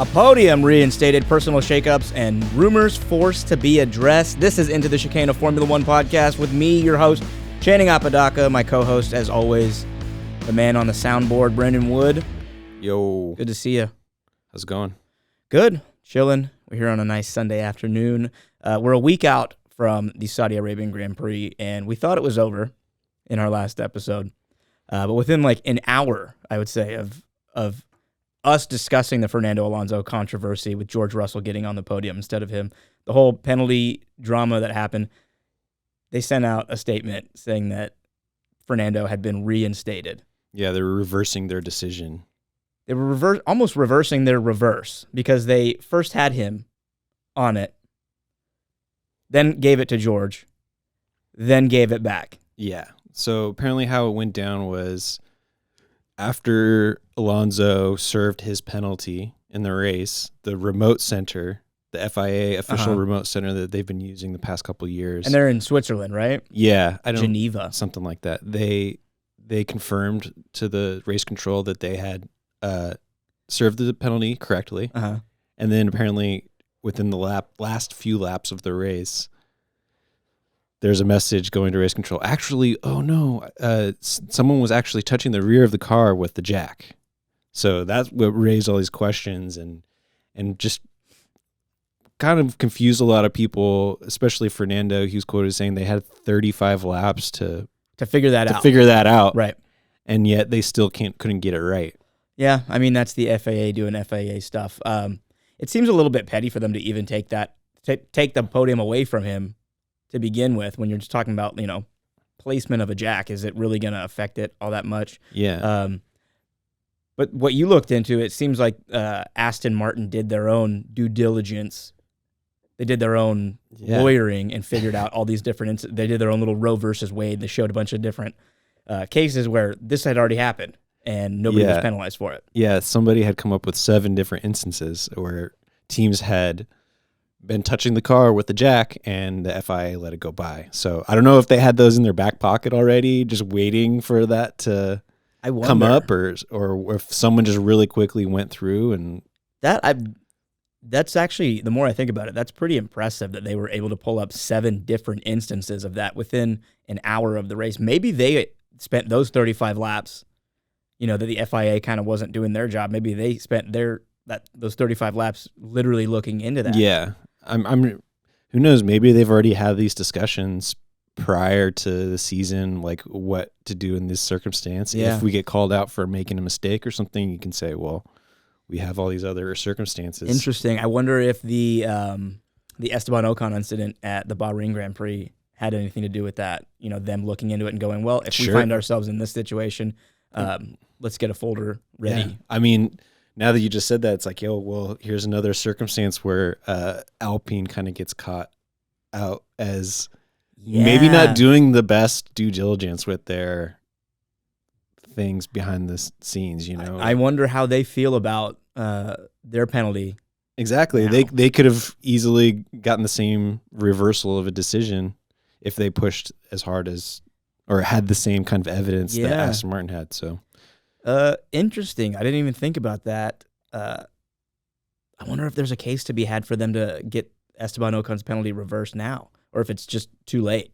A podium reinstated, personal shakeups, and rumors forced to be addressed. This is Into the Chicane of Formula One podcast with me, your host, Channing Apodaca, my co-host, as always, the man on the soundboard, Brendan Wood. Yo. Good to see you. How's it going? Good. Chilling. We're here on a nice Sunday afternoon. We're a week out from the Saudi Arabian Grand Prix, and we thought it was over in our last episode. But within like an hour, I would say, of us discussing the Fernando Alonso controversy with George Russell getting on the podium instead of him, the whole penalty drama that happened, they sent out a statement saying that Fernando had been reinstated. Yeah, they were reversing their decision. They were almost reversing their reverse because they first had him on it, then gave it to George, then gave it back. Yeah. So apparently how it went down was after Alonso served his penalty in the race, the remote center, the FIA official remote center that they've been using the past couple of years. And they're in Switzerland, right? Yeah. Geneva. Something like that. They confirmed to the race control that they had served the penalty correctly. And then apparently within the last few laps of the race, there's a message going to race control. Actually, someone was actually touching the rear of the car with the jack. So that's what raised all these questions and just kind of confused a lot of people, especially Fernando. He was quoted as saying they had 35 laps to figure that out. Right. And yet they still couldn't get it right. Yeah, I mean, that's the FAA doing FAA stuff. It seems a little bit petty for them to even take the podium away from him to begin with, when you're just talking about, placement of a jack. Is it really going to affect it all that much? Yeah. But what you looked into, it seems like Aston Martin did their own due diligence. They did their own lawyering and figured out all these different they did their own little Roe versus Wade. They showed a bunch of different cases where this had already happened and nobody was penalized for it. Yeah, somebody had come up with 7 different instances where teams had been touching the car with the jack and the FIA let it go by. So I don't know if they had those in their back pocket already, just waiting for that to come up, or if someone just really quickly went through and that's actually, the more I think about it, that's pretty impressive that they were able to pull up 7 different instances of that within an hour of the race. Maybe they spent those 35 laps, that the FIA kind of wasn't doing their job. Maybe they spent those 35 laps literally looking into that. Yeah. Who knows? Maybe they've already had these discussions prior to the season, like what to do in this circumstance. Yeah. If we get called out for making a mistake or something, you can say, well, we have all these other circumstances. Interesting. I wonder if the Esteban Ocon incident at the Bahrain Grand Prix had anything to do with that. Them looking into it and going, well, if we find ourselves in this situation, let's get a folder ready. Yeah. I mean, now that you just said that, it's like, here's another circumstance where Alpine kind of gets caught out as maybe not doing the best due diligence with their things behind the scenes, I wonder how they feel about their penalty. Exactly. Now. They could have easily gotten the same reversal of a decision if they pushed as hard as, or had the same kind of evidence that Aston Martin had. So interesting. I didn't even think about that. I wonder if there's a case to be had for them to get Esteban Ocon's penalty reversed now, or if it's just too late.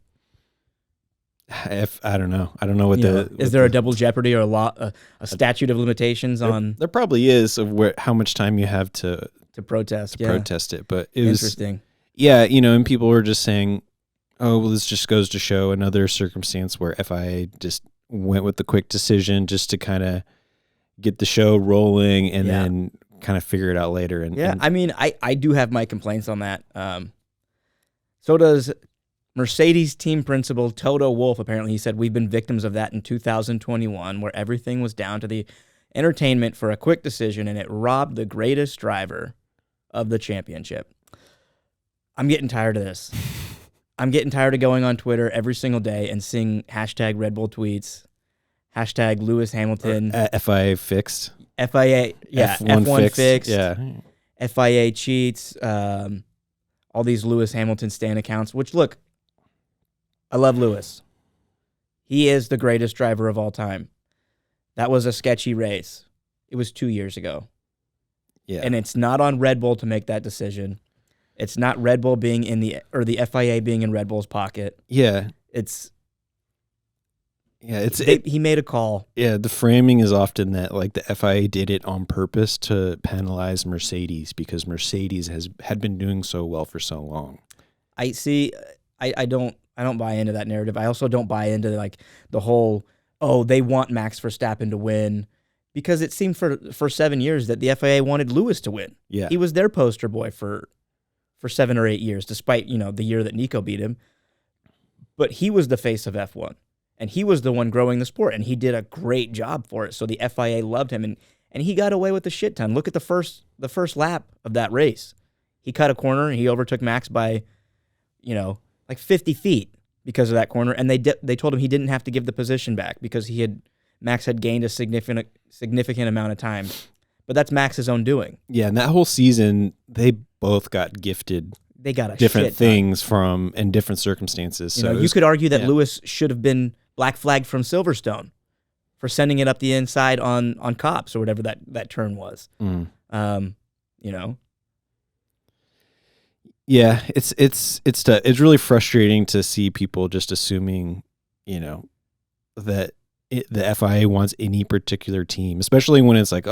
I don't know. I don't know what is there a double jeopardy or a statute of limitations on? There probably is of how much time you have to protest. Protest it, but it interesting. And people were just saying, oh, well, this just goes to show another circumstance where FIA just went with the quick decision just to kind of get the show rolling and then kind of figure it out later. And I mean, I do have my complaints on that. So does Mercedes team principal Toto Wolff. Apparently, he said, we've been victims of that in 2021, where everything was down to the entertainment for a quick decision, and it robbed the greatest driver of the championship. I'm getting tired of this. I'm getting tired of going on Twitter every single day and seeing hashtag Red Bull tweets, hashtag Lewis Hamilton. FIA fixed. FIA, F1 fixed. Yeah. FIA cheats. All these Lewis Hamilton stan accounts, which, look, I love Lewis. He is the greatest driver of all time. That was a sketchy race. It was 2 years ago. Yeah. And it's not on Red Bull to make that decision. It's not Red Bull being in the FIA being in Red Bull's pocket. Yeah. He made a call. Yeah, the framing is often that like the FIA did it on purpose to penalize Mercedes because Mercedes had been doing so well for so long. I don't buy into that narrative. I also don't buy into like the whole, they want Max Verstappen to win, because it seemed for 7 years that the FIA wanted Lewis to win. Yeah. He was their poster boy for 7 or 8 years, despite, the year that Nico beat him. But he was the face of F1, and he was the one growing the sport, and he did a great job for it. So the FIA loved him, and he got away with a shit ton. Look at the first lap of that race. He cut a corner, and he overtook Max by, like 50 feet because of that corner, and they told him he didn't have to give the position back because Max had gained a significant amount of time. But that's Max's own doing. Yeah, and that whole season, they both got gifted. They got a different shit things from in different circumstances. So you could argue that Lewis should have been black flagged from Silverstone for sending it up the inside on Cops or whatever that turn was. Yeah, it's really frustrating to see people just assuming, that the FIA wants any particular team, especially when it's like,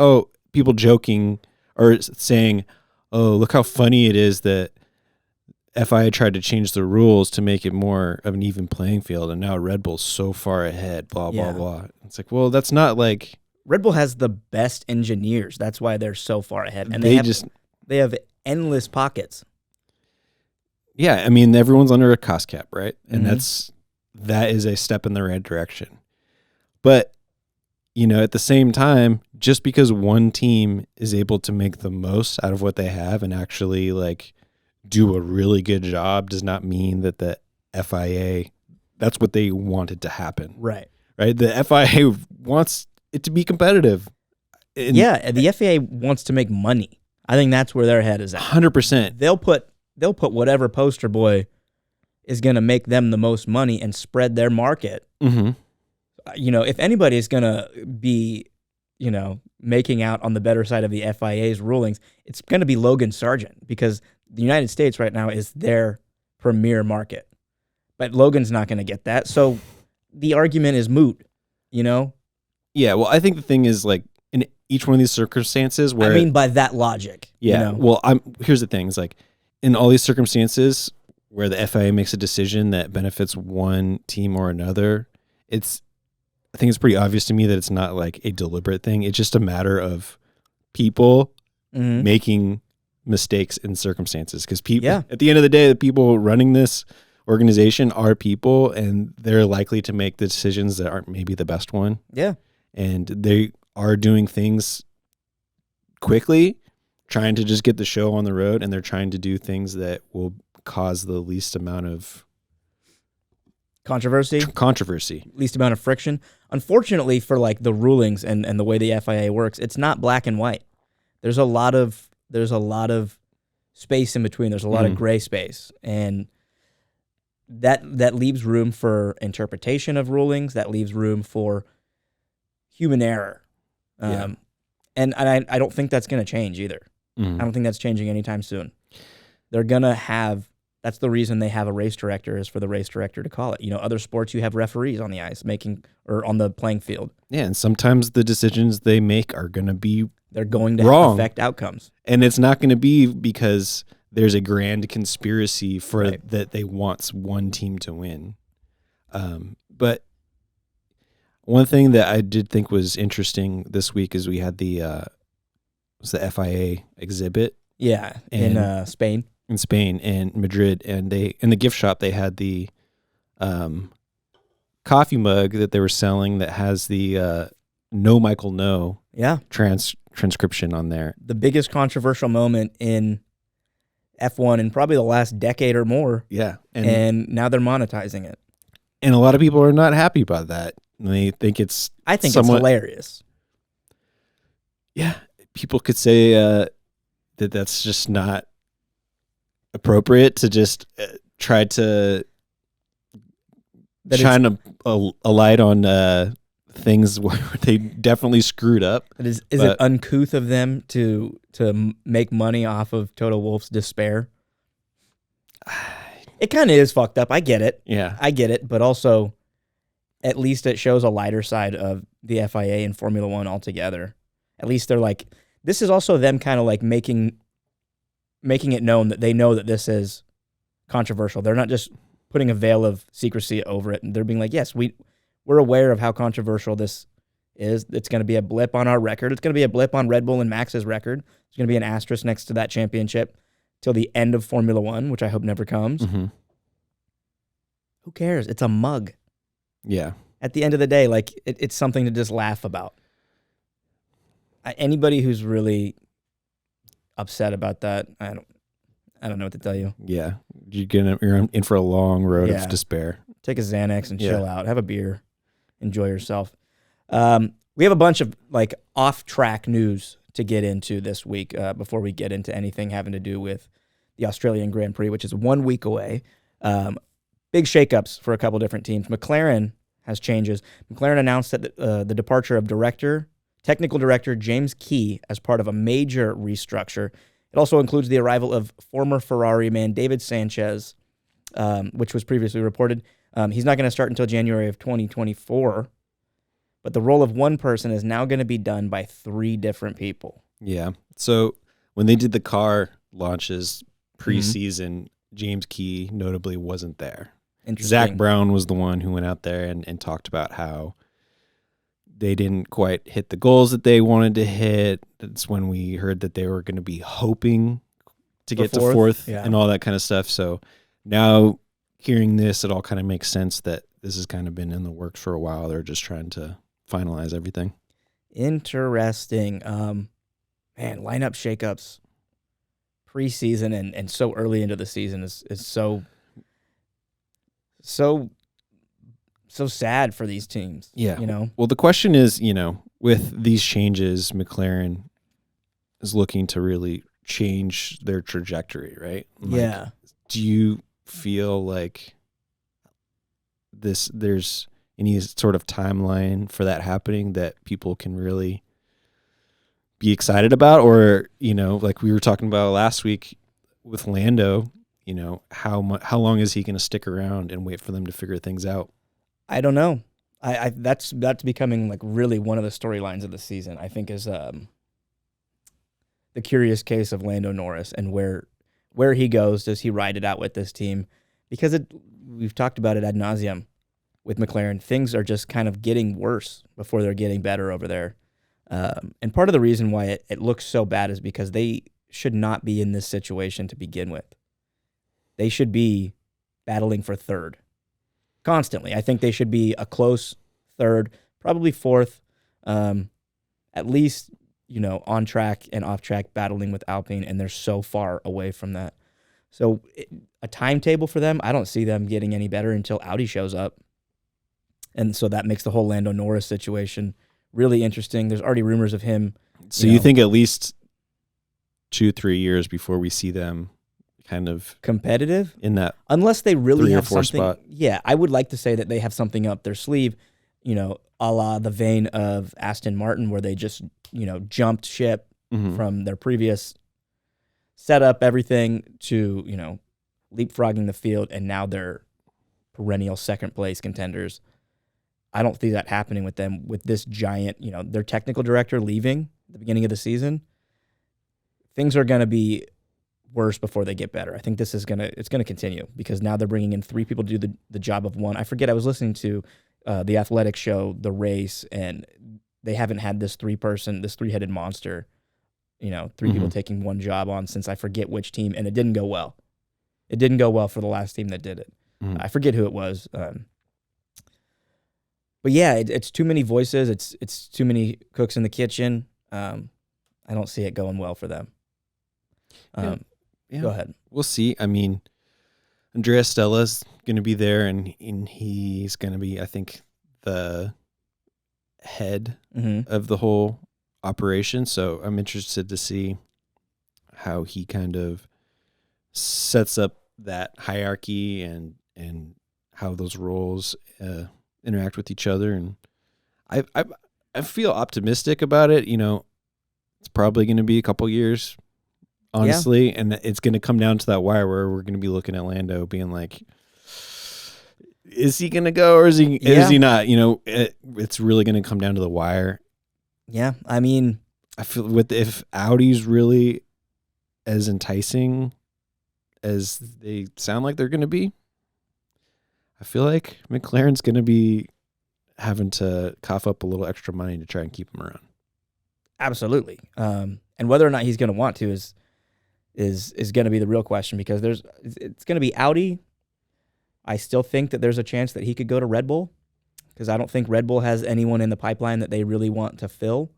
people joking or saying, look how funny it is that FIA tried to change the rules to make it more of an even playing field, and now Red Bull's so far ahead, blah, blah, blah. It's like, well, that's not like... Red Bull has the best engineers. That's why they're so far ahead. And they have endless pockets. Yeah, I mean, everyone's under a cost cap, right? And that is a step in the right direction. But, at the same time, just because one team is able to make the most out of what they have and actually, like, do a really good job does not mean that the FIA, that's what they wanted to happen. Right. Right? The FIA wants it to be competitive. The FIA wants to make money. I think that's where their head is at. 100%. They'll put whatever poster boy is going to make them the most money and spread their market. Mm-hmm. If anybody is going to be, making out on the better side of the FIA's rulings, it's going to be Logan Sargent, because the United States right now is their premier market. But Logan's not going to get that. So the argument is moot, Yeah, well, I think the thing is, like, in each one of these circumstances where... I mean, by that logic. Yeah, well, here's the thing. It's like, in all these circumstances where the FIA makes a decision that benefits one team or another, I think it's pretty obvious to me that it's not like a deliberate thing. It's just a matter of people making mistakes in circumstances. Because people, at the end of the day, the people running this organization are people, and they're likely to make the decisions that aren't maybe the best one. Yeah. And they are doing things quickly, trying to just get the show on the road, and they're trying to do things that will cause the least amount of controversy, least amount of friction. Unfortunately, for like the rulings and the way the FIA works, it's not black and white. There's a lot of space in between. There's a lot of gray space, and that leaves room for interpretation of rulings. That leaves room for human error. And I don't think that's going to change either. I don't think that's changing anytime soon. They're going to have... That's the reason they have a race director, is for the race director to call it. Other sports, you have referees on the ice or on the playing field. Yeah, and sometimes the decisions they make are going to be They're going to wrong. affect outcomes. And it's not going to be because there's a grand conspiracy that they want one team to win. But one thing that I did think was interesting this week is we had the FIA exhibit. Yeah, in Spain. In Spain and Madrid, and in the gift shop they had the coffee mug that they were selling that has the "No Michael No" transcription on there. The biggest controversial moment in F1 in probably the last decade or more. Yeah, and now they're monetizing it. And a lot of people are not happy about that. They think it's it's hilarious. Yeah, people could say that that's just not appropriate to just try to shine a light on things where they definitely screwed up. Is it uncouth of them to make money off of Toto Wolff's despair? It kind of is fucked up. I get it. Yeah. I get it. But also, at least it shows a lighter side of the FIA and Formula One altogether. At least they're like, this is also them kind of like making it known that they know that this is controversial. They're not just putting a veil of secrecy over it. And they're being like, yes, we're aware of how controversial this is. It's going to be a blip on our record. It's going to be a blip on Red Bull and Max's record. It's going to be an asterisk next to that championship till the end of Formula One, which I hope never comes. Mm-hmm. Who cares? It's a mug. Yeah. At the end of the day, like it's something to just laugh about. Anybody who's really upset about that, I don't know what to tell you. Yeah. You're in for a long road of despair. Take a Xanax and chill out. Have a beer. Enjoy yourself. We have a bunch of like off-track news to get into this week before we get into anything having to do with the Australian Grand Prix, which is 1 week away. Big shakeups for a couple different teams. McLaren has changes. McLaren announced that the departure of technical director James Key as part of a major restructure. It also includes the arrival of former Ferrari man David Sanchez, which was previously reported. He's not going to start until January of 2024, but the role of one person is now going to be done by 3 different people. Yeah. So when they did the car launches pre-season, James Key notably wasn't there. Zach Brown was the one who went out there and talked about how they didn't quite hit the goals that they wanted to hit. That's when we heard that they were going to be hoping to get to fourth and all that kind of stuff. So now hearing this, it all kind of makes sense that this has kind of been in the works for a while. They're just trying to finalize everything. Interesting. Man, lineup shakeups preseason and so early into the season is so sad for these teams. Yeah. You know? Well, the question is, with these changes, McLaren is looking to really change their trajectory, right? Yeah. Do you feel like there's any sort of timeline for that happening that people can really be excited about? Or, like we were talking about last week with Lando, how long is he going to stick around and wait for them to figure things out? I don't know. That's becoming like really one of the storylines of the season, I think, is the curious case of Lando Norris and where he goes. Does he ride it out with this team? Because we've talked about it ad nauseum with McLaren. Things are just kind of getting worse before they're getting better over there. And part of the reason why it looks so bad is because they should not be in this situation to begin with. They should be battling for third constantly. I think they should be a close third, probably fourth, at least, on track and off track battling with Alpine, and they're so far away from that. So a timetable for them, I don't see them getting any better until Audi shows up. And so that makes the whole Lando Norris situation really interesting. There's already rumors of him. So you think at least 2-3 years before we see them kind of competitive in that, unless they really 3 or have 4 something. spot? Yeah, I would like to say that they have something up their sleeve, a la the vein of Aston Martin, where they just jumped ship from their previous setup, everything to leapfrogging the field, and now they're perennial second place contenders. I don't see that happening with them with this giant, their technical director leaving at the beginning of the season. Things are going to be worse before they get better. I think this is it's going to continue because now they're bringing in 3 people to do the job of one. I forget, I was listening to the athletic show, The Race, and they haven't had this 3-headed monster, 3 people taking one job on since I forget which team, and it didn't go well. It didn't go well for the last team that did it. I forget who it was. But yeah, it's too many voices. It's too many cooks in the kitchen. I don't see it going well for them. Go ahead. We'll see. I mean, Andrea Stella's going to be there, and he's going to be, I think, the head of the whole operation. So I'm interested to see how he kind of sets up that hierarchy and how those roles interact with each other. And I feel optimistic about it. You know, it's probably going to be a couple years, honestly, and it's going to come down to that wire where we're going to be looking at Lando being like, is he going to go or is he not? You know, it's really going to come down to the wire. Yeah, I mean, I feel if Audi's really as enticing as they sound like they're going to be, I feel like McLaren's going to be having to cough up a little extra money to try and keep him around. Absolutely. And whether or not he's going to want to is going to be the real question, because it's going to be Audi. I still think that there's a chance that he could go to Red Bull, because I don't think Red Bull has anyone in the pipeline that they really want to fill.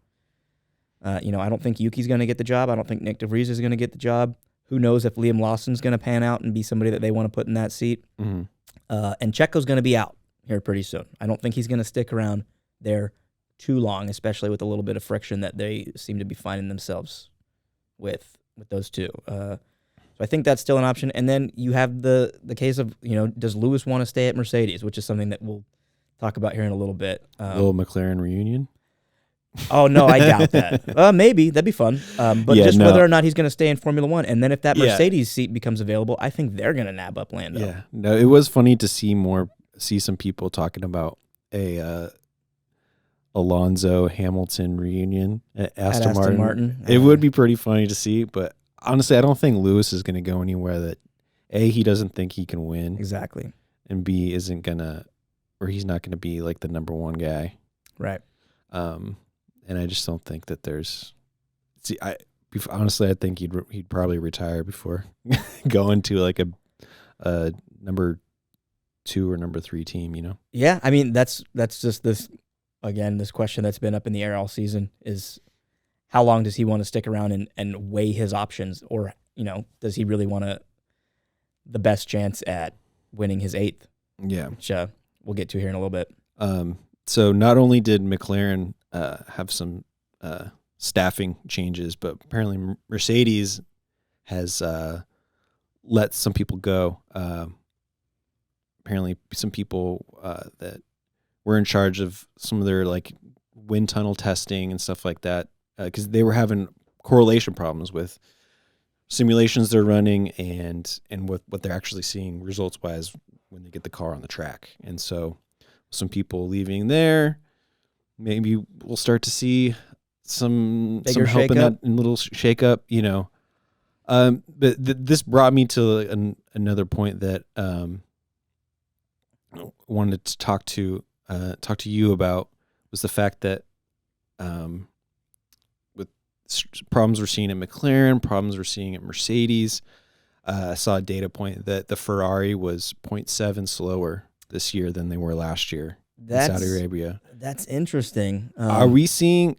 I don't think Yuki's going to get the job. I don't think Nick DeVries is going to get the job. Who knows if Liam Lawson's going to pan out and be somebody that they want to put in that seat. Mm-hmm. And Checo's going to be out here pretty soon. I don't think he's going to stick around there too long, especially with a little bit of friction that they seem to be finding themselves with those two. So I think that's still an option. And then you have the case of, does Lewis want to stay at Mercedes, which is something that we'll talk about here in a little bit. Little McLaren reunion? Oh, no, I doubt that. Maybe. That'd be fun. Whether or not he's going to stay in Formula One. And then if that Mercedes seat becomes available, I think they're going to nab up Lando. Yeah. No, it was funny to see some people talking about a Alonso Hamilton reunion at Aston Martin. It would be pretty funny to see, but honestly, I don't think Lewis is going to go anywhere that A, he doesn't think he can win. Exactly. And B, he's not going to be like the number one guy. Right. And I just don't think that honestly, I think he'd probably retire before going to like a number 2 or number 3 team, Yeah, I mean, that's just this question that's been up in the air all season is how long does he want to stick around and weigh his options, or, does he really want the best chance at winning his 8th? Yeah. Which we'll get to here in a little bit. So not only did McLaren have some staffing changes, but apparently Mercedes has let some people go. Apparently some people that were in charge of some of their like wind tunnel testing and stuff like that, because they were having correlation problems with simulations they're running and what they're actually seeing results wise when they get the car on the track. And so some people leaving there, maybe we'll start to see some help in that little shake up, But this brought me to another point that I wanted to talk to you about, was the fact that with problems we're seeing at McLaren, problems we're seeing at Mercedes, I saw a data point that the Ferrari was 0.7 slower this year than they were last year in Saudi Arabia. That's interesting. Are we seeing,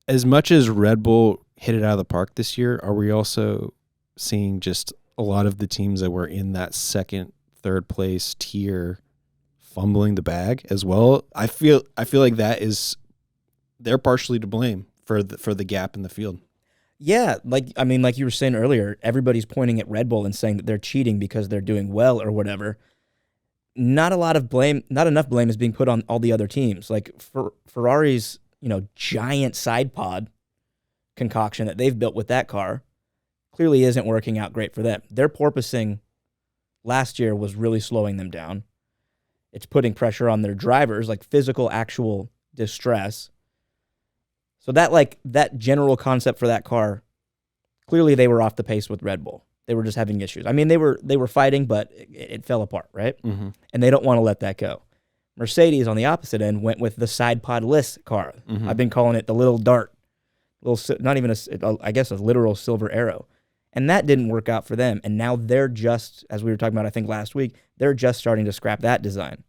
as much as Red Bull hit it out of the park this year, are we also seeing just a lot of the teams that were in that second, third place tier fumbling the bag as well? I feel like they're partially to blame for the gap in the field. Yeah, like you were saying earlier, everybody's pointing at Red Bull and saying that they're cheating because they're doing well or whatever. Not enough blame is being put on all the other teams. Like Ferrari's, giant side pod concoction that they've built with that car clearly isn't working out great for them. Their porpoising last year was really slowing them down. It's putting pressure on their drivers, like physical, actual distress. So that general concept for that car, clearly they were off the pace with Red Bull. They were just having issues. I mean, they were fighting, but it fell apart, right? Mm-hmm. And they don't want to let that go. Mercedes, on the opposite end, went with the side pod-less car. Mm-hmm. I've been calling it the little dart, not even a literal silver arrow. And that didn't work out for them. And now they're just, as we were talking about, I think last week, they're just starting to scrap that design.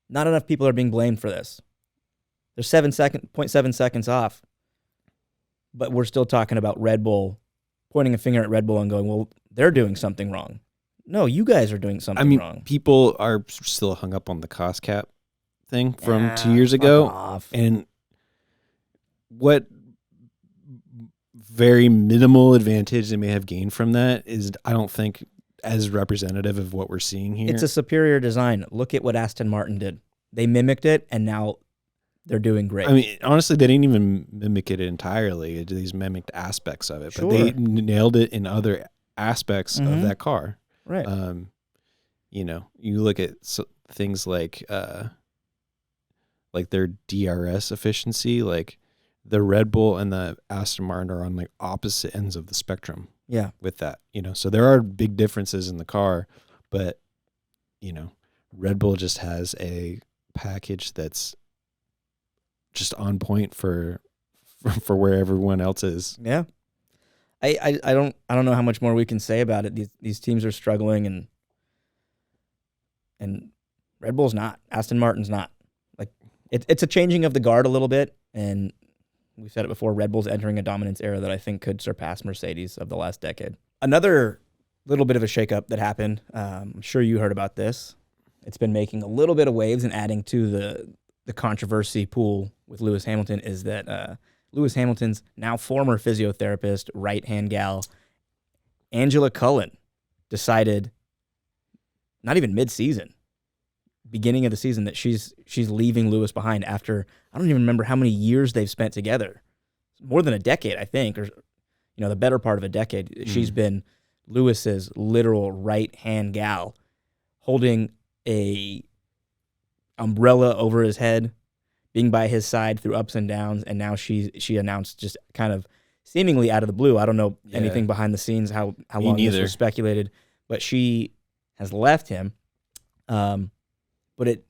Not enough people are being blamed for this. They're 0.7 seconds off. But we're still talking about Red Bull, pointing a finger at Red Bull and going, well, they're doing something wrong. No, you guys are doing something wrong. People are still hung up on the cost cap thing from 2 years ago. Off. And what very minimal advantage they may have gained from that is, I don't think, as representative of what we're seeing here. It's a superior design. Look at what Aston Martin did. they mimicked it, and now they're doing great. I mean, honestly, they didn't even mimic it entirely. These mimicked aspects of it, but they nailed it in other aspects of that car. Right. You know, you look at things like their DRS efficiency, like the Red Bull and the Aston Martin are on like opposite ends of the spectrum. Yeah. With that, you know, so there are big differences in the car, but you know, Red Bull just has a package that's just on point for where everyone else is. Yeah. I don't know how much more we can say about it. These teams are struggling, and Red Bull's not. Aston Martin's not. Like it's a changing of the guard a little bit, and we've said it before, Red Bull's entering a dominance era that I think could surpass Mercedes of the last decade. Another little bit of a shakeup that happened, I'm sure you heard about this. It's been making a little bit of waves and adding to the controversy pool with Lewis Hamilton, is that Lewis Hamilton's now former physiotherapist, right-hand gal, Angela Cullen, decided, not even mid-season, beginning of the season, that she's leaving Lewis behind after, I don't even remember how many years they've spent together. More than a decade, I think, or the better part of a decade. She's been Lewis's literal right-hand gal, holding a umbrella over his head, being by his side through ups and downs, and now she announced, just kind of seemingly out of the blue, I don't know anything behind the scenes, how long this was speculated, but she has left him. But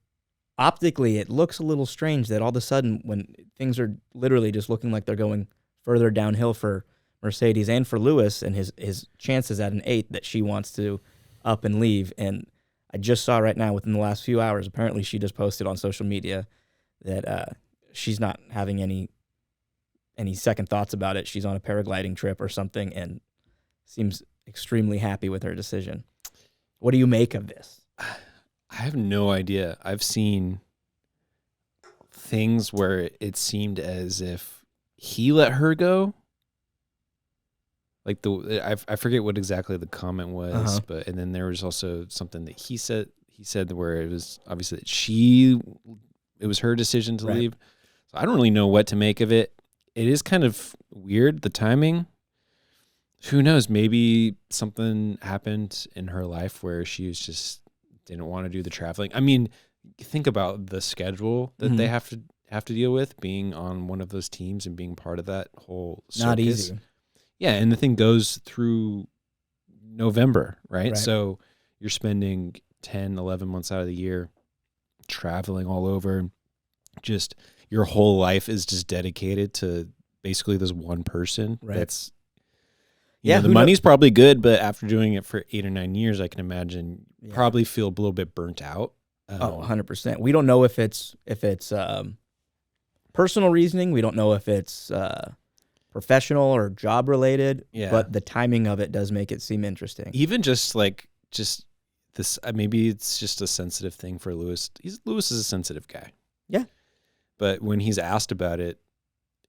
optically, it looks a little strange that all of a sudden, when things are literally just looking like they're going further downhill for Mercedes and for Lewis and his chances at an 8, that she wants to up and leave. And I just saw right now, within the last few hours, apparently she just posted on social media that she's not having any second thoughts about it. She's on a paragliding trip or something and seems extremely happy with her decision. What do you make of this? I have no idea. I've seen things where it seemed as if he let her go. Like I forget what exactly the comment was, but and then there was also something that he said where it was obviously that it was her decision to leave. So I don't really know what to make of it. It is kind of weird, the timing. Who knows? Maybe something happened in her life where she was just didn't want to do the traveling. I mean, think about the schedule that they have to deal with, being on one of those teams and being part of that whole circus. Not easy. Yeah, and the thing goes through November, right? So you're spending 10, 11 months out of the year traveling all over. Just your whole life is just dedicated to basically this one person. Right. That's the money's probably good, but after doing it for 8 or 9 years, I can imagine probably feel a little bit burnt out. 100%. We don't know if it's personal reasoning. We don't know if it's professional or job related. Yeah. But the timing of it does make it seem interesting. Even just this, maybe it's just a sensitive thing for Lewis. Lewis is a sensitive guy. Yeah. But when he's asked about it,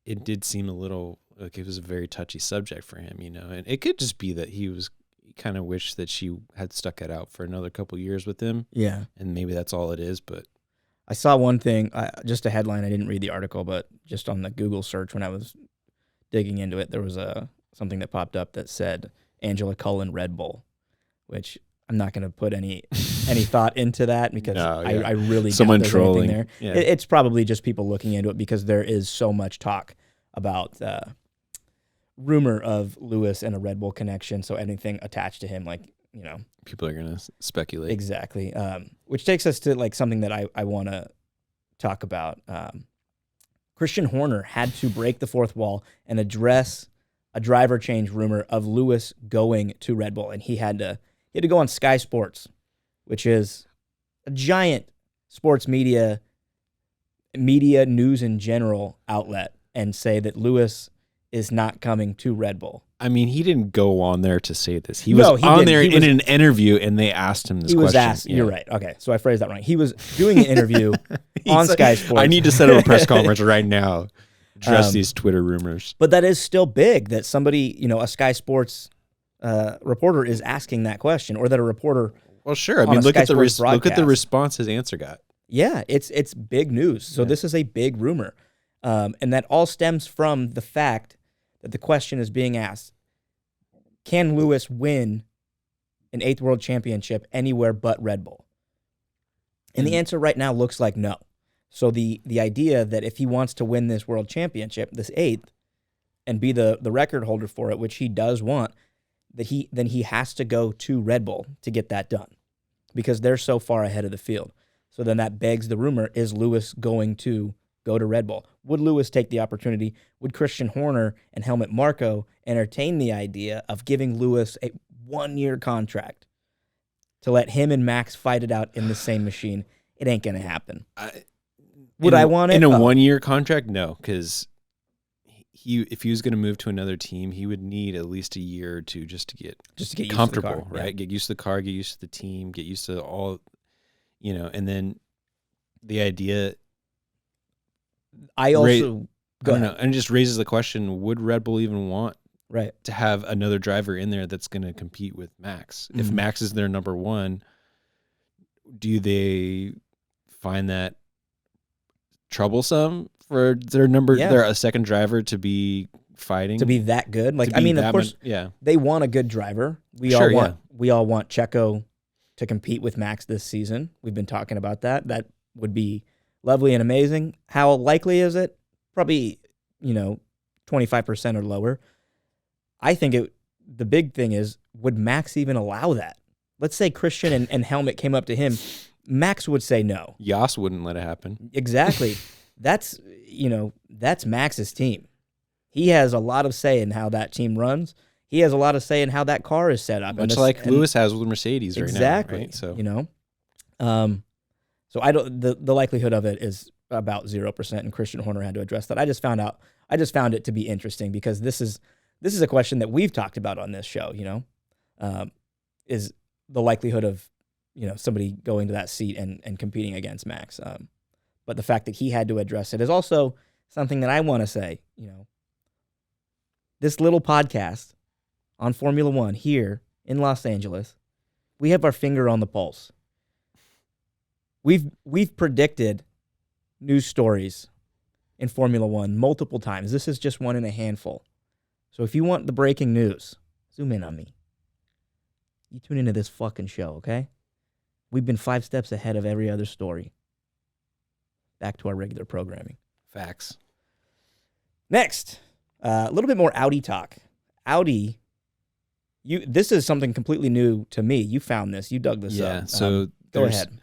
it did seem a little like it was a very touchy subject for him, and it could just be that he kind of wished that she had stuck it out for another couple years with him. Yeah. And maybe that's all it is. But I saw one thing, just a headline. I didn't read the article, but just on the Google search when I was digging into it, there was something that popped up that said Angela Cullen Red Bull, which I'm not going to put any thought into that because I really someone doubt there's trolling anything there. Yeah. It's probably just people looking into it because there is so much talk about rumor of Lewis and a Red Bull connection. So anything attached to him, people are going to speculate. Exactly. Which takes us to something that I want to talk about. Christian Horner had to break the fourth wall and address a driver change rumor of Lewis going to Red Bull, and he had to go on Sky Sports, which is a giant sports media news in general outlet, and say that Lewis is not coming to Red Bull. I mean, he didn't go on there to say this. He was on there in an interview, and they asked him this question. He was asked. You're right. Okay, so I phrased that wrong. He was doing an interview on Sky Sports. I need to set up a press conference right now. Address these Twitter rumors. But that is still big that somebody, a Sky Sports reporter is asking that question, or that a reporter. Well, sure. I mean, look at the response his answer got. Yeah, it's big news. So this is a big rumor. And that all stems from the fact that the question is being asked, can Lewis win an 8th world championship anywhere but Red Bull? And the answer right now looks like no. So the idea that if he wants to win this world championship, this 8th, and be the record holder for it, which he does want, then he has to go to Red Bull to get that done because they're so far ahead of the field. So then that begs the rumor, is Lewis going to go to Red Bull? Would Lewis take the opportunity? Would Christian Horner and Helmut Marko entertain the idea of giving Lewis a 1-year contract to let him and Max fight it out in the same machine? It ain't going to happen. Would I want it? In a 1-year contract? No, because if he was going to move to another team, he would need at least a year or two just to get comfortable, used to the car, right? Yeah. Get used to the car, get used to the team, get used to all, and then the idea. I don't know, and it just raises the question: would Red Bull even want right to have another driver in there that's going to compete with Max? If Max is their number one, do they find that troublesome for their a second driver to be fighting, to be that good? Like, I mean, of course, they want a good driver. We all want Checo to compete with Max this season. We've been talking about that. That would be lovely and amazing. How likely is it? Probably, 25% or lower. I think the big thing is, would Max even allow that? Let's say Christian and Helmut came up to him. Max would say no. Yas wouldn't let it happen. Exactly. That's Max's team. He has a lot of say in how that team runs. He has a lot of say in how that car is set up. Much like Lewis has with Mercedes right now. Exactly. Right? So, so I don't. The likelihood of it is about 0%, and Christian Horner had to address that. I just found it to be interesting because this is a question that we've talked about on this show. Is the likelihood of somebody going to that seat and competing against Max. But the fact that he had to address it is also something that I want to say. This little podcast on Formula One here in Los Angeles, we have our finger on the pulse. We've predicted news stories in Formula One multiple times. This is just one in a handful. So if you want the breaking news, zoom in on me. You tune into this fucking show, okay? We've been 5 steps ahead of every other story. Back to our regular programming. Facts. Next, a little bit more Audi talk. Audi, this is something completely new to me. You found this. You dug this up. Yeah, so go ahead.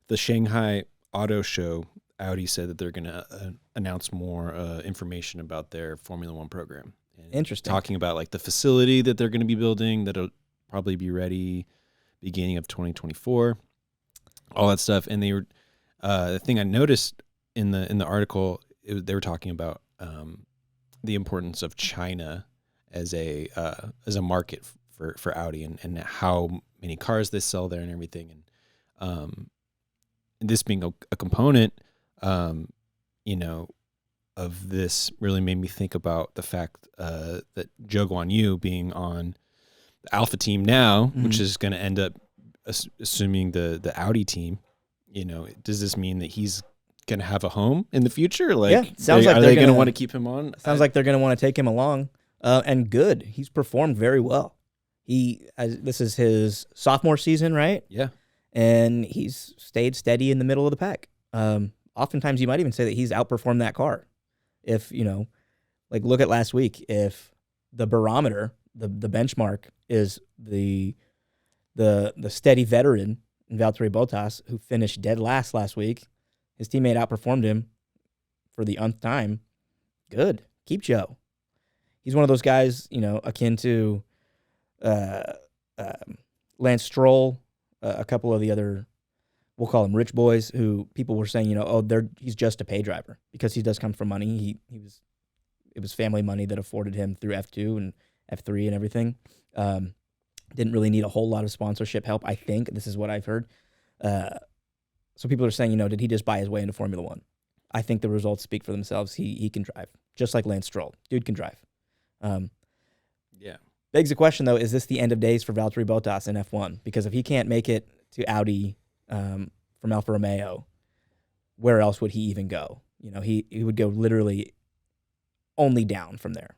The Shanghai Auto Show, Audi said that they're going to announce more information about their Formula One program. And interesting. Talking about like the facility that they're going to be building that'll probably be ready beginning of 2024, all that stuff. And they were the thing I noticed in the article, they were talking about the importance of China as a market for Audi and how many cars they sell there and everything. And this being a component, of this really made me think about the fact that Zhou Guanyu being on the Alpha team now, which is going to end up assuming the Audi team, does this mean that he's going to have a home in the future? Like, sounds like are they going to want to keep him on? Sounds like they're going to want to take him along. And good. He's performed very well. This is his sophomore season, right? Yeah. And he's stayed steady in the middle of the pack. Oftentimes you might even say that he's outperformed that car. If, look at last week, if the barometer, the benchmark is the steady veteran in Valtteri Bottas, who finished dead last week, his teammate outperformed him for the nth time. Good. Keep Joe. He's one of those guys, akin to Lance Stroll, a couple of the other, we'll call them rich boys, who people were saying, he's just a pay driver because he does come from money. It was family money that afforded him through F2 and F3 and everything. Didn't really need a whole lot of sponsorship help, I think. This is what I've heard. So people are saying, did he just buy his way into Formula One? I think the results speak for themselves. He can drive, just like Lance Stroll. Dude can drive. Yeah. Begs the question, though, is this the end of days for Valtteri Bottas in F1? Because if he can't make it to Audi from Alfa Romeo, where else would he even go? He would go literally only down from there.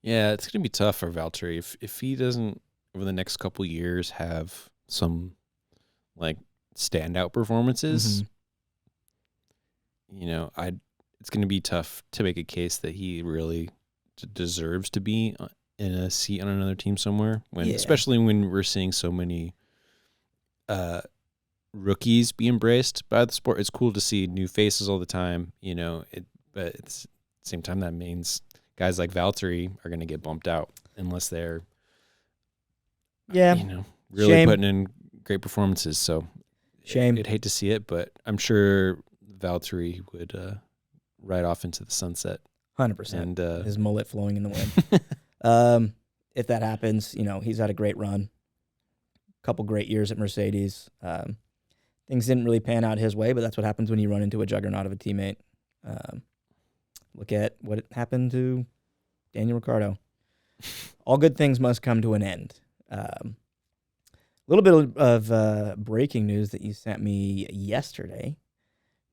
Yeah, it's going to be tough for Valtteri if he doesn't over the next couple years have some like standout performances. It's going to be tough to make a case that he really deserves to be in a seat on another team somewhere. Especially when we're seeing so many rookies be embraced by the sport. It's cool to see new faces all the time, but at the same time that means guys like Valtteri are going to get bumped out unless they're really Shame. putting in great performances. So shame. I'd hate to see it, but I'm sure Valtteri would ride off into the sunset. 100%. And his mullet flowing in the wind. If that happens, he's had a great run. Couple great years at Mercedes. Things didn't really pan out his way, but that's what happens when you run into a juggernaut of a teammate. Look at what happened to Daniel Ricciardo. All good things must come to an end. A little bit of breaking news that you sent me yesterday.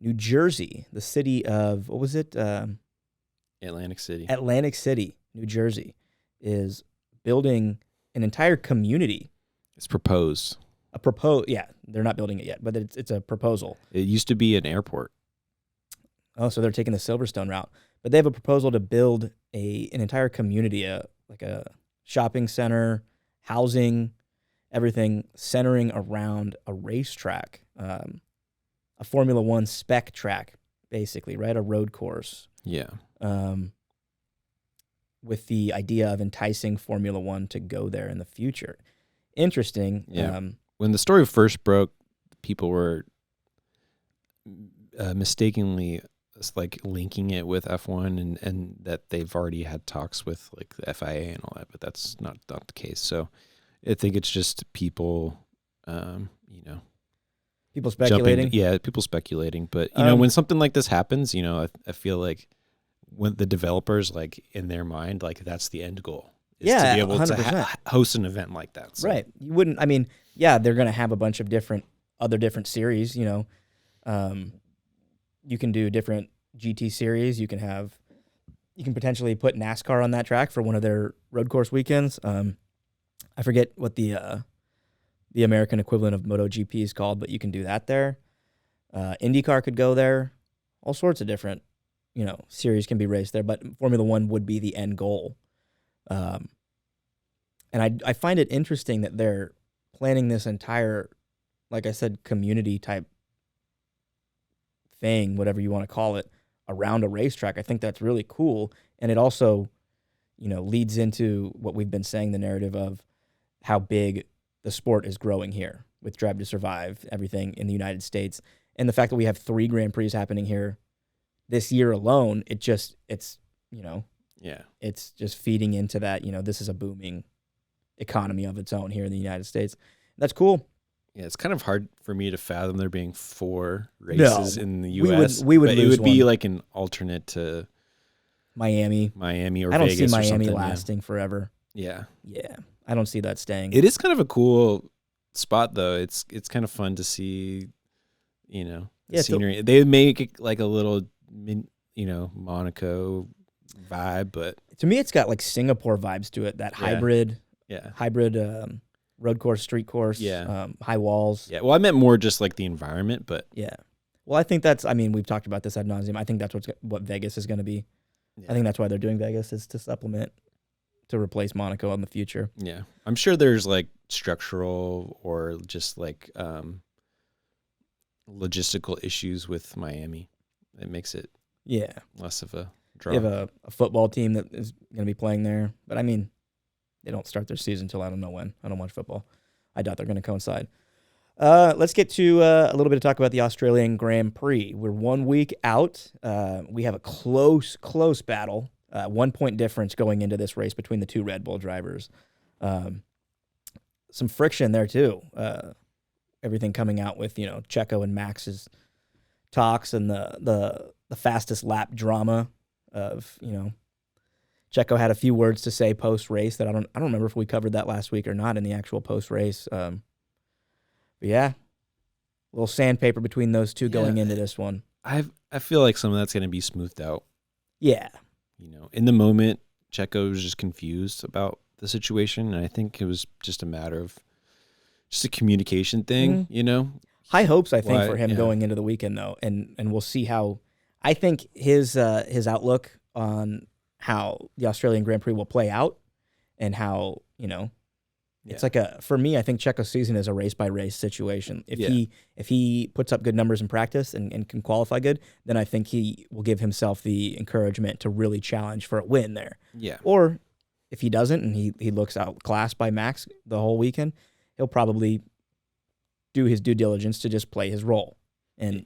New Jersey, the city of, what was it? Atlantic City. Atlantic City, New Jersey, is building an entire community. It's proposed. Yeah, they're not building it yet, but it's a proposal. It used to be an airport. Oh, so they're taking the Silverstone route. But they have a proposal to build an entire community, like a shopping center, housing, everything centering around a racetrack, a Formula One spec track, basically, right? A road course. Yeah. With the idea of enticing Formula One to go there in the future. Interesting. Yeah. When the story first broke, people were mistakenly like linking it with F1 and that they've already had talks with like the FIA and all that, but that's not the case. So I think it's just people, people speculating. People speculating. But when something like this happens, I feel like when the developers like in their mind, like that's the end goal. Is to be able 100%. To host an event like that. So. Right. You wouldn't. I mean, yeah, they're going to have a bunch of different series. You can do different GT series. You can potentially put NASCAR on that track for one of their road course weekends. I forget what the American equivalent of MotoGP is called, but you can do that there. IndyCar could go there. All sorts of different, series can be raced there, but Formula One would be the end goal. And I find it interesting that they're planning this entire, like I said, community type thing, whatever you want to call it, around a racetrack. I think that's really cool. And it also, leads into what we've been saying, the narrative of how big the sport is growing here with Drive to Survive, everything in the United States. And the fact that we have 3 Grand Prix happening here this year alone, it's just feeding into that, this is a booming economy of its own here in the United States. That's cool. Yeah, it's kind of hard for me to fathom there being 4 races in the U.S. We would lose it would be one. like an alternate to Miami or I don't Vegas see Miami or lasting forever. Yeah. Yeah, I don't see that staying. It is kind of a cool spot, though. It's kind of fun to see, the scenery. They make it like a little, Monaco vibe, but to me, it's got like Singapore vibes to it. That hybrid road course, street course, high walls. Yeah, well, I meant more just like the environment, but yeah. Well, I think we've talked about this ad nauseum. I think that's what Vegas is going to be. Yeah. I think that's why they're doing Vegas, is to supplement, to replace Monaco in the future. Yeah, I'm sure there's like structural or just like logistical issues with Miami. It makes it less of a draw. You have a football team that is going to be playing there, but I mean, they don't start their season until I don't know when. I don't watch football. I doubt they're going to coincide. Let's get to a little bit of talk about the Australian Grand Prix. We're 1 week out. We have a close battle. 1 point difference going into this race between the 2 Red Bull drivers. Some friction there too. Everything coming out with Checo and Max's talks and the fastest lap drama of Checo had a few words to say post race that I don't remember if we covered that last week or not in the actual post race. But yeah, little sandpaper between those two going into this one. I feel like some of that's going to be smoothed out. Yeah. In the moment, Checo was just confused about the situation, and I think it was just a matter of just a communication thing, High hopes, I think, for him going into the weekend, though, and we'll see how. I think his outlook on how the Australian Grand Prix will play out, and how it's like for me, I think Checo's season is a race by race situation. If he puts up good numbers in practice and can qualify good, then I think he will give himself the encouragement to really challenge for a win there. Yeah. Or if he doesn't and he looks outclassed by Max the whole weekend, he'll probably do his due diligence to just play his role and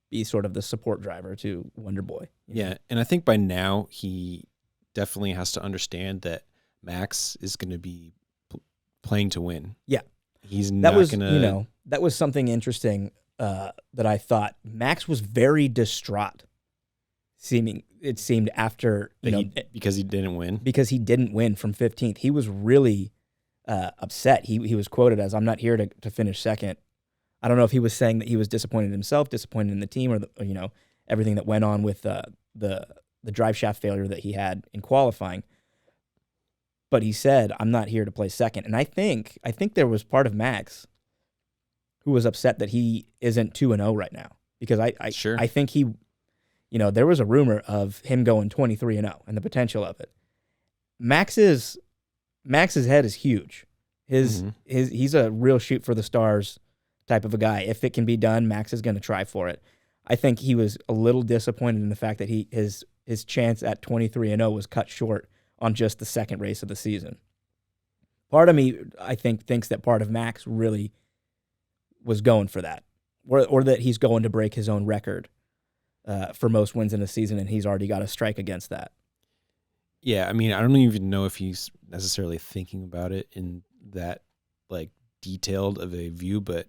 be sort of the support driver to Wonder Boy. Yeah, and I think by now he definitely has to understand that Max is going to be playing to win. Yeah. He's not going to... that was something interesting that I thought. Max was very distraught, it seemed after... because he didn't win? Because he didn't win from 15th. He was really upset. He was quoted as, "I'm not here to finish second." I don't know if he was saying that he was disappointed in himself, disappointed in the team, or everything that went on with the drive shaft failure that he had in qualifying. But he said, "I'm not here to play second." And I think there was part of Max who was upset that he isn't 2-0 right now, because I think he, there was a rumor of him going 23-0 and the potential of it. Max's head is huge. He's a real shoot for the stars type of a guy. If it can be done, Max is going to try for it. I think he was a little disappointed in the fact that his chance at 23-0 was cut short on just the second race of the season. Part of me, I think, thinks that part of Max really was going for that, or that he's going to break his own record for most wins in a season, and he's already got a strike against that. Yeah, I mean, I don't even know if he's necessarily thinking about it in that detailed of a view, but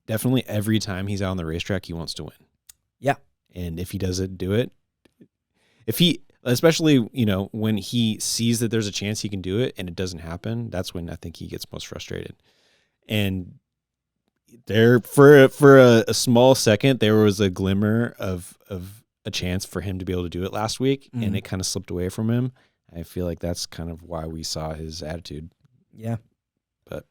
definitely every time he's out on the racetrack, he wants to win. Yeah. And if he doesn't do it, especially, when he sees that there's a chance he can do it and it doesn't happen, that's when I think he gets most frustrated. And there, for a small second, there was a glimmer of a chance for him to be able to do it last week, and it kind of slipped away from him. I feel like that's kind of why we saw his attitude. Yeah. But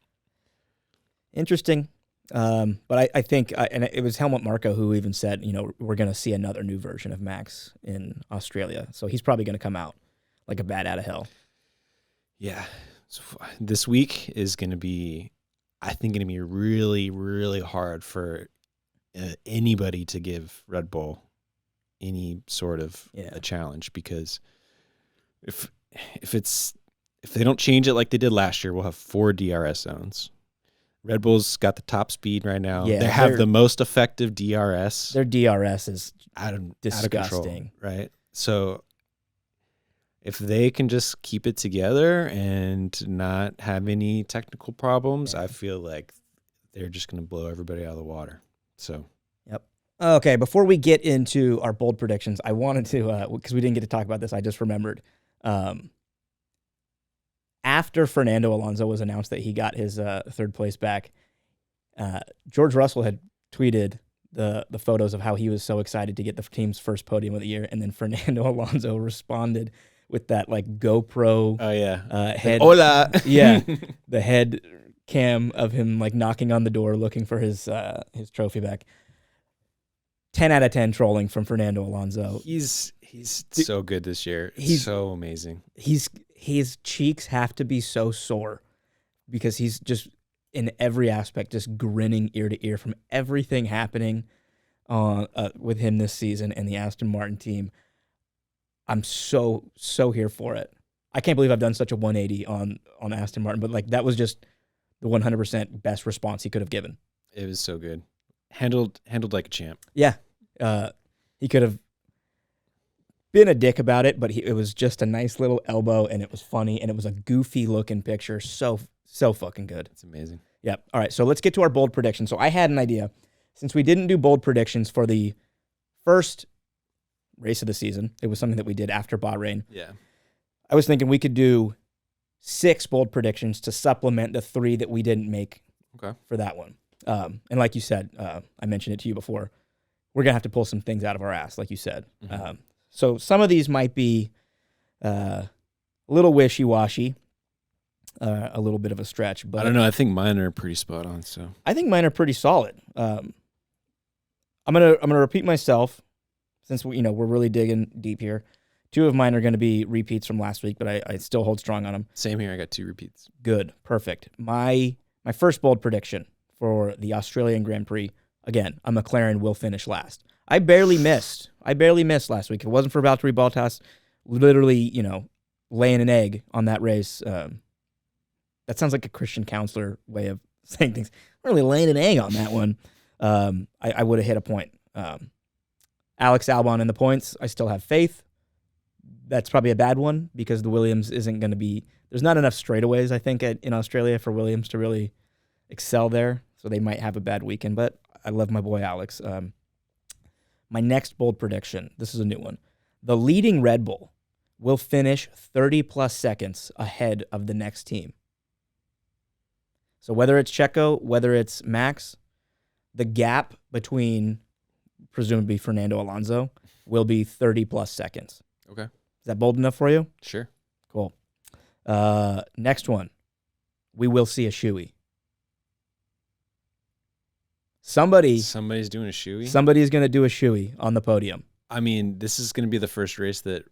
interesting. But I think, and it was Helmut Marko who even said, we're going to see another new version of Max in Australia. So he's probably going to come out like a bat out of hell. Yeah. So this week is going to be, I think, going to be really, really hard for anybody to give Red Bull any sort of a challenge, because if they don't change it like they did last year, we'll have 4 DRS zones. Red Bull's got the top speed right now. Yeah, they have the most effective DRS. Their DRS is disgusting. Out of control, right? So if they can just keep it together and not have any technical problems, I feel like they're just going to blow everybody out of the water. So, yep. Okay, before we get into our bold predictions, I wanted to, because we didn't get to talk about this, I just remembered. After Fernando Alonso was announced that he got his third place back, George Russell had tweeted the photos of how he was so excited to get the team's first podium of the year, and then Fernando Alonso responded with that GoPro head. Hola. Yeah, the head cam of him knocking on the door looking for his trophy back. 10 out of 10 trolling from Fernando Alonso. He's so good this year. He's so amazing. His cheeks have to be so sore because he's just in every aspect just grinning ear to ear from everything happening with him this season and the Aston Martin team. I'm so here for it. I can't believe I've done such a 180 on Aston Martin, but that was just the 100% best response he could have given. It was so good. Handled like a champ. Yeah. He could have been a dick about it, but it was just a nice little elbow, and it was funny, and it was a goofy looking picture. So fucking good. It's amazing. Yep. All right, so let's get to our bold predictions. So I had an idea. Since we didn't do bold predictions for the first race of the season, it was something that we did after Bahrain. Yeah. I was thinking we could do 6 bold predictions to supplement the 3 that we didn't make for that one. And like you said, I mentioned it to you before, we're going to have to pull some things out of our ass, like you said. So some of these might be a little wishy-washy, a little bit of a stretch. But I don't know. I think mine are pretty spot on. So I think mine are pretty solid. I'm gonna repeat myself since we're really digging deep here. 2 of mine are going to be repeats from last week, but I still hold strong on them. Same here. I got 2 repeats. Good, perfect. My first bold prediction for the Australian Grand Prix. Again, a McLaren will finish last. I barely missed last week. If it wasn't for Valtteri Bottas, literally, laying an egg on that race. That sounds like a Christian counselor way of saying things. Really laying an egg on that one. I would have hit a point. Alex Albon in the points. I still have faith. That's probably a bad one because the Williams isn't going to be. There's not enough straightaways, I think, in Australia for Williams to really excel there. So they might have a bad weekend. But I love my boy Alex. My next bold prediction. This is a new one. The leading Red Bull will finish 30-plus seconds ahead of the next team. So whether it's Checo, whether it's Max, the gap between presumably Fernando Alonso will be 30-plus seconds. Okay. Is that bold enough for you? Sure. Cool. Next one. We will see a shoey. Somebody's doing a shoey. Somebody's going to do a shoey on the podium. I mean, this is going to be the first race that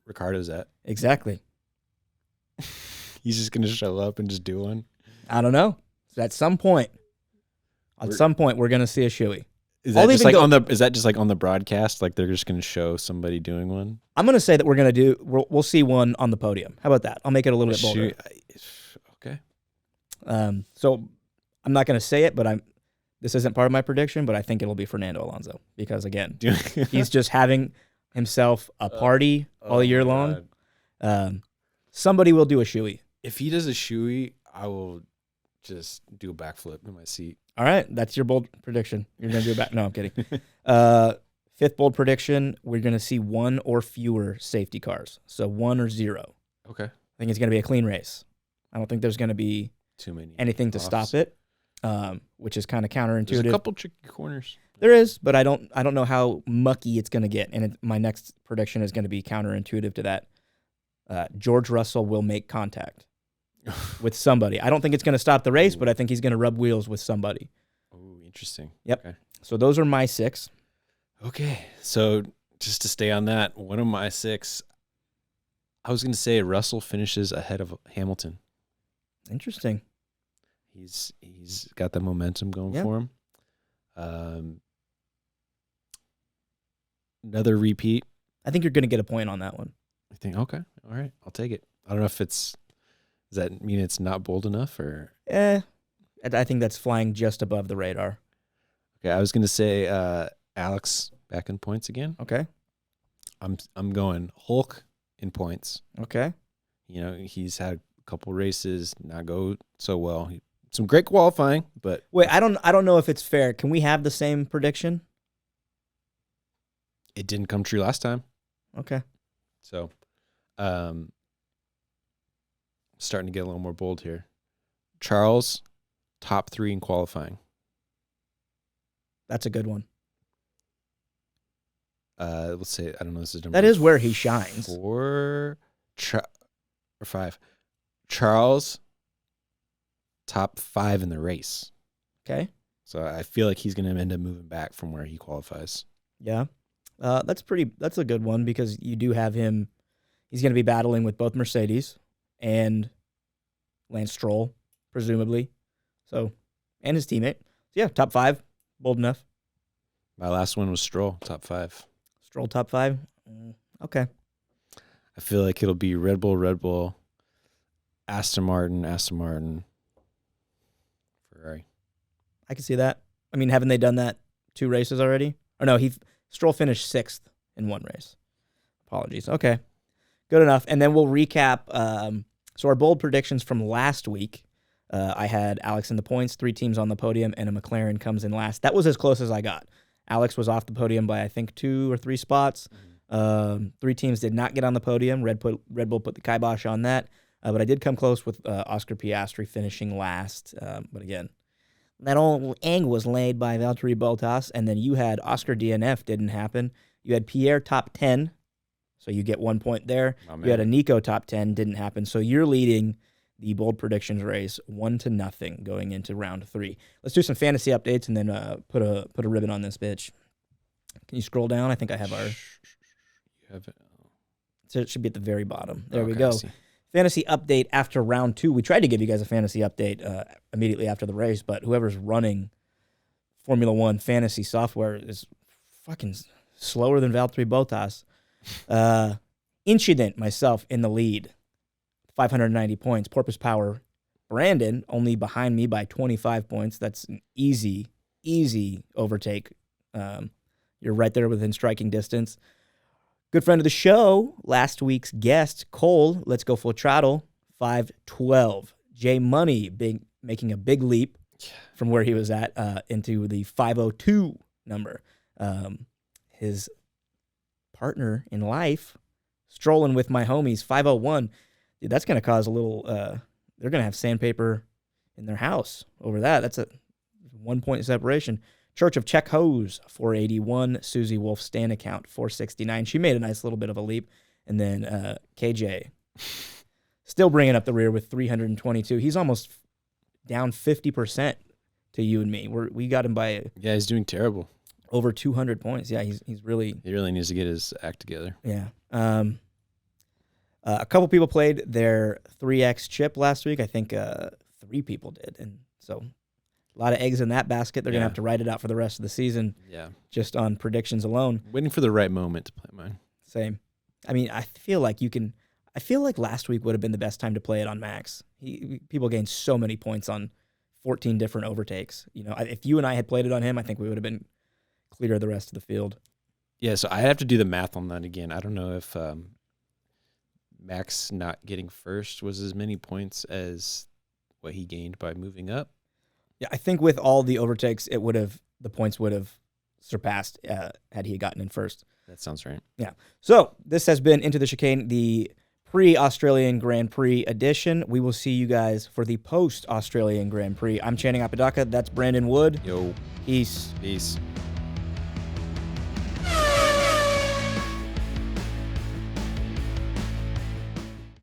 Ricardo's at. Exactly. He's just going to show up and just do one. I don't know. At some point, we're going to see a shoey. Is that just like on the broadcast? Like they're just going to show somebody doing one? I'm going to say that we'll see one on the podium. How about that? I'll make it a little bit bolder. Okay. So I'm not going to say it, but this isn't part of my prediction, but I think it'll be Fernando Alonso because again, he's just having himself a party all year long. Somebody will do a shoey. If he does a shoey, I will just do a backflip in my seat. All right, that's your bold prediction. You're going to do a back. No, I'm kidding. Fifth bold prediction, we're going to see 1 or fewer safety cars. So 1 or 0. Okay. I think it's going to be a clean race. I don't think there's going to be too many anything to stop it, which is kind of counterintuitive. There's a couple tricky corners. There is, but I don't know how mucky it's going to get. And my next prediction is going to be counterintuitive to that. George Russell will make contact with somebody. I don't think it's going to stop the race, but I think he's going to rub wheels with somebody. Oh, interesting. Yep. Okay. So those are my 6. Okay. So just to stay on that, one of my 6, I was going to say Russell finishes ahead of Hamilton. Interesting. He's got the momentum going for him. Another repeat. I think you're going to get a point on that one. I think, okay, all right, I'll take it. I don't know if does that mean it's not bold enough or? I think that's flying just above the radar. Okay, I was going to say Alex back in points again. Okay. I'm going Hulk in points. Okay. He's had a couple races not go so well. Some great qualifying, but wait, I don't know if it's fair. Can we have the same prediction? It didn't come true last time. Okay. So, starting to get a little more bold here. Charles, top 3 in qualifying. That's a good one. Let's say, I don't know, this is number that is where he shines. 4 or 5. Charles, top 5 in the race. Okay. So I feel like he's going to end up moving back from where he qualifies. Yeah. That's a good one because you do have him. He's going to be battling with both Mercedes and Lance Stroll, presumably. So, and his teammate. So yeah, top 5, bold enough. My last one was Stroll, top 5. Stroll, top 5. Okay. I feel like it'll be Red Bull, Aston Martin, Ferrari. I can see that. I mean, haven't they done that 2 races already? Or no, Stroll finished 6th in 1 race. Apologies. Okay. Good enough. And then we'll recap. So our bold predictions from last week, I had Alex in the points, 3 teams on the podium, and a McLaren comes in last. That was as close as I got. Alex was off the podium by, I think, 2 or 3 spots. 3 teams did not get on the podium. Red Bull put the kibosh on that. But I did come close with Oscar Piastri finishing last. But again, that old egg was laid by Valtteri Bottas, and then you had Oscar DNF didn't happen. You had Pierre top 10, so you get 1 point there. You had a Nico top 10, didn't happen. So you're leading the bold predictions race 1-0 going into round 3. Let's do some fantasy updates and then put a ribbon on this bitch. Can you scroll down? I think I have our. You have it. So it should be at the very bottom. There we go. Fantasy update after round 2. We tried to give you guys a fantasy update immediately after the race, but whoever's running Formula One fantasy software is fucking slower than Valtteri Bottas. Incident, myself, in the lead. 590 points. Porpoise Power, Brandon, only behind me by 25 points. That's an easy overtake. You're right there within striking distance. Good friend of the show, last week's guest, Cole, Let's Go Full Throttle, 512. J Money making a big leap from where he was at into the 502 number. His partner in life, strolling with my homies, 501. Dude, that's going to cause a little, they're going to have sandpaper in their house over that. That's a 1 point separation. Church of Czech Hose, 481. Susie Wolf Stan account, 469. She made a nice little bit of a leap. And then KJ, still bringing up the rear with 322. He's almost down 50% to you and me. We got him by yeah, he's doing terrible. Over 200 points. Yeah, he's really. He really needs to get his act together. Yeah. A couple people played their 3X chip last week. I think 3 people did, and so. A lot of eggs in that basket. They're going to have to write it out for the rest of the season. Yeah. Just on predictions alone. Waiting for the right moment to play mine. Same. I mean, I feel like last week would have been the best time to play it on Max. People gained so many points on 14 different overtakes. You know, if you and I had played it on him, I think we would have been clear of the rest of the field. Yeah, so I have to do the math on that again. I don't know if Max not getting first was as many points as what he gained by moving up. Yeah, I think with all the overtakes, the points would have surpassed had he gotten in first. That sounds right. Yeah. So this has been Into the Chicane, the pre-Australian Grand Prix edition. We will see you guys for the post-Australian Grand Prix. I'm Channing Apodaca. That's Brandon Wood. Yo. Peace. Peace.